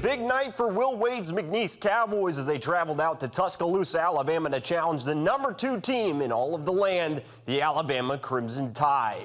big night for Will Wade's McNeese Cowboys as they traveled out to Tuscaloosa, Alabama to challenge the #2 team in all of the land, the Alabama Crimson Tide.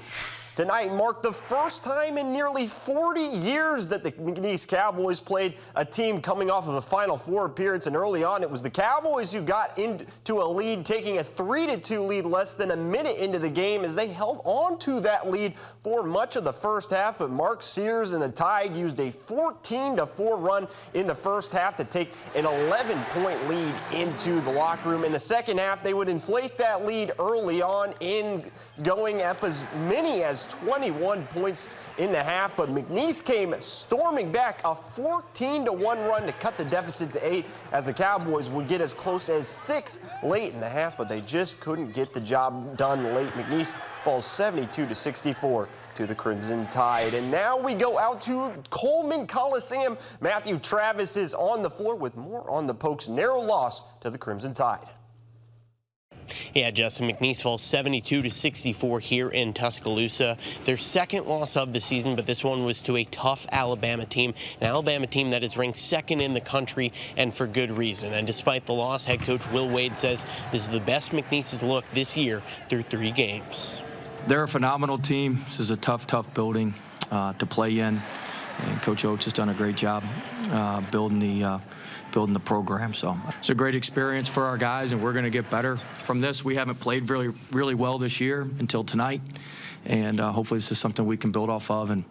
Tonight marked the first time in nearly 40 years that the McNeese Cowboys played a team coming off of a Final Four appearance, and early on it was the Cowboys who got into a lead, taking a 3-2 lead less than a minute into the game as they held on to that lead for much of the first half, but Mark Sears and the Tide used a 14-4 run in the first half to take an 11-point lead into the locker room. In the second half, they would inflate that lead early on in going up as many as 21 points in the half, but McNeese came storming back, a 14-1 run to cut the deficit to 8 as the Cowboys would get as close as 6 late in the half, but they just couldn't get the job done late. McNeese falls 72-64 to the Crimson Tide. And now we go out to Coleman Coliseum. Matthew Travis is on the floor with more on the Pokes' narrow loss to the Crimson Tide. Yeah, Justin, McNeese falls 72-64 here in Tuscaloosa. Their second loss of the season, but this one was to a tough Alabama team, an Alabama team that is ranked second in the country, and for good reason. And despite the loss, head coach Will Wade says this is the best McNeese's look this year through 3 games. They're a phenomenal team. This is a tough building to play in, and Coach Oates has done a great job building the program. So it's a great experience for our guys, and we're going to get better from this. We haven't played really well this year until tonight, and hopefully this is something we can build off of and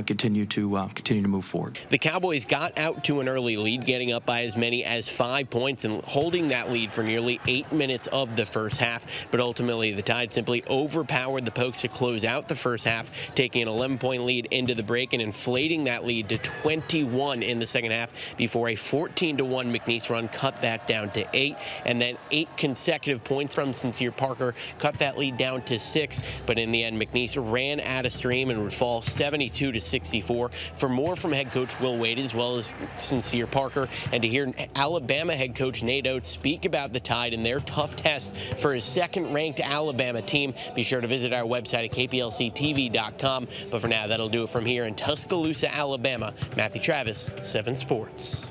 continue to move forward. The Cowboys got out to an early lead, getting up by as many as 5 points and holding that lead for nearly 8 minutes of the first half, but ultimately the Tide simply overpowered the Pokes to close out the first half, taking an 11-point lead into the break and inflating that lead to 21 in the second half before a 14-1 McNeese run cut that down to 8, and then 8 consecutive points from Sincere Parker cut that lead down to 6, but in the end McNeese ran out of steam and would fall 72-64. For more from head coach Will Wade as well as Sincere Parker, and to hear Alabama head coach Nate Oates speak about the Tide and their tough test for his second-ranked Alabama team, be sure to visit our website at kplctv.com. But for now, that'll do it from here in Tuscaloosa, Alabama. Matthew Travis, 7 Sports.